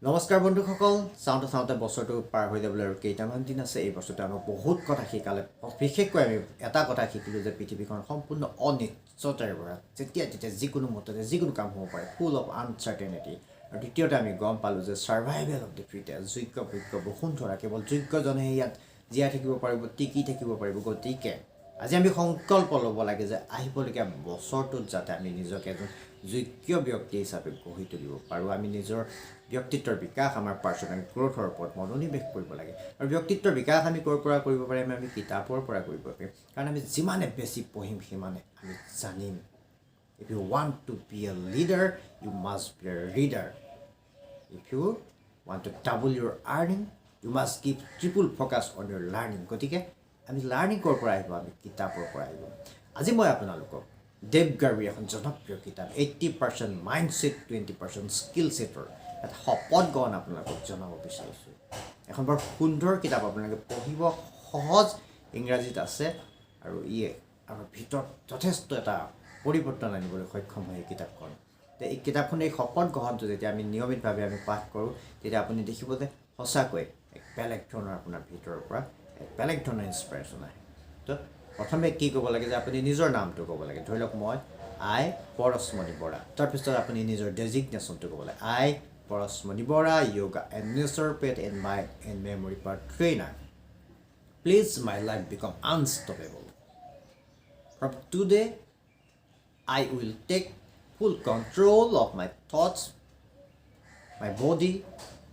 নমস্কাৰ বন্ধুসকল চাওঁতে বছৰটো পাৰ হৈ যাবলৈ আৰু কেইটামান দিন আছে এই বছৰটো আমাক বহুত কথা শিকালে বিশেষকৈ আমি এটা কথা শিকিলোঁ যে পৃথিৱীখন সম্পূৰ্ণ অনিশ্চয়তাৰে ভৰা যেতিয়া তেতিয়া যিকোনো মুহূৰ্ততে যিকোনো কাম হ'ব পাৰে ফুল অফ আনচাৰ্টেনিটি আৰু দ্বিতীয়তে আমি গম পালোঁ যে ছাৰ্ভাইভেল অফ দ্য ফিটেষ্ট যোগ্য বৈজ্ঞ বসুন্ধৰা কেৱল যোগ্যজনেহে ইয়াত জীয়াই থাকিব পাৰিব টিকি থাকিব পাৰিব গতিকে আজি আমি সংকল্প ল'ব লাগে যে আহিবলগীয়া বছৰটোত যাতে আমি নিজকে এজন যোগ্য ব্যক্তি হিচাপে গঢ়ি তুলিব পাৰোঁ আমি নিজৰ ব্যক্তিত্বৰ বিকাশ আমাৰ পাৰ্চনেল গ্ৰ'থৰ ওপৰত মনোনিৱেশ কৰিব লাগে আৰু ব্যক্তিত্বৰ বিকাশ আমি ক'ৰ পৰা কৰিব পাৰিম আমি কিতাপৰ পৰা কৰিব পাৰিম কাৰণ আমি যিমানে বেছি পঢ়িম সিমানে আমি জানিম if you want to be a leader you must be a reader if you want to double your earning you must give triple focus on your learning গতিকে আমি লাৰ্ণিং ক'ৰ পৰা আহিব আমি কিতাপৰ পৰা আহিব আজি মই আপোনালোকক ডেভ গাৰ্বিৰ এখন জনপ্ৰিয় কিতাপ 80% মাইণ্ডছেট 20% স্কিল ছেটৰ এটা শপত গ্ৰহণ আপোনালোকক জনাব বিচাৰিছোঁ এখন বৰ সুন্দৰ কিতাপ আপোনালোকে পঢ়িব সহজ ইংৰাজীত আছে আৰু ইয়ে আমাৰ ভিতৰত যথেষ্ট এটা পৰিৱৰ্তন আনিবলৈ সক্ষম হয় এই কিতাপখন এই কিতাপখন এই শপত গ্ৰহণটো যেতিয়া আমি নিয়মিতভাৱে আমি পাঠ কৰোঁ তেতিয়া আপুনি দেখিব যে সঁচাকৈ এক বেলেগ ধৰণৰ আপোনাৰ ভিতৰৰ পৰা এক বেলেগ ধৰণৰ ইনস্পিৰেশ্যন আহে তো প্ৰথমে কি ক'ব লাগে যে আপুনি নিজৰ নামটো ক'ব লাগে ধৰি লওক মই আই পৰশমণি বৰা তাৰপিছত আপুনি নিজৰ ডেজিগনেশ্যনটো ক'ব লাগে আই Parashmoni Bora yoga and naturopath and mind and memory power trainer please my life become unstoppable from today I will take full control of my thoughts my body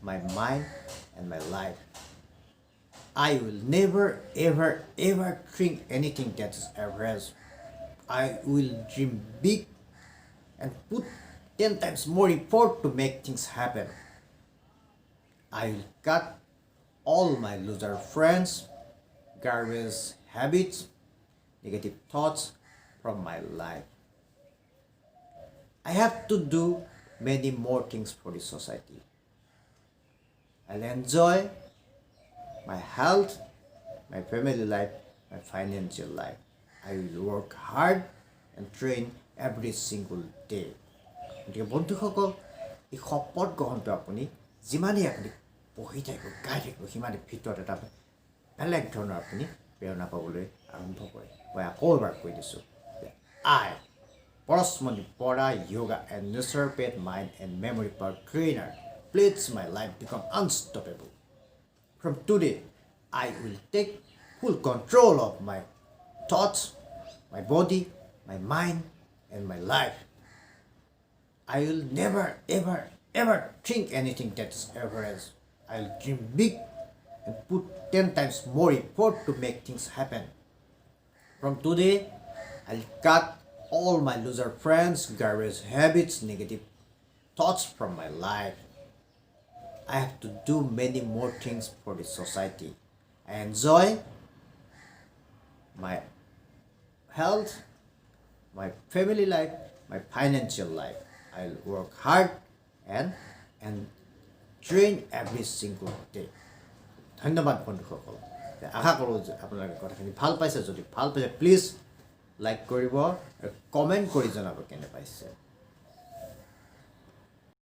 my mind and my life I will never ever think anything that is average I will dream big and put 10 times more effort to make things happen. I will cut all my loser friends, garbage habits, negative thoughts from my life. I have to do many more things for the society. I'll enjoy my health, my family life, my financial life. I will work hard and train every single day. গতিকে বন্ধুসকল এই শপত গ্ৰহণটো আপুনি যিমানেই আপুনি পঢ়ি থাকিব গাই থাকিব সিমানেই ভিতৰত এটা বেলেগ ধৰণৰ আপুনি প্ৰেৰণা পাবলৈ আৰম্ভ কৰে মই আকৌ এবাৰ কৈ দিছোঁ যে আই Parashmoni Bora yoga and naturopath mind and memory power trainer please my life become unstoppable from today I will take full control of my thoughts my body my mind and my life I will never ever think anything that is average. I'll dream big and put 10 times more effort to make things happen. From today, I'll cut all my loser friends, garbage habits, negative thoughts from my life. I have to do many more things for the society. I enjoy my health, my family life, my financial life. I'll work hard and train every single day. ধন্যবাদ বন্ধুসকল আশা কৰোঁ যে আপোনালোকে কথাখিনি ভাল পাইছে যদি ভাল পাইছে প্লিজ লাইক কৰিব আৰু কমেণ্ট কৰি জনাব কেনে পাইছে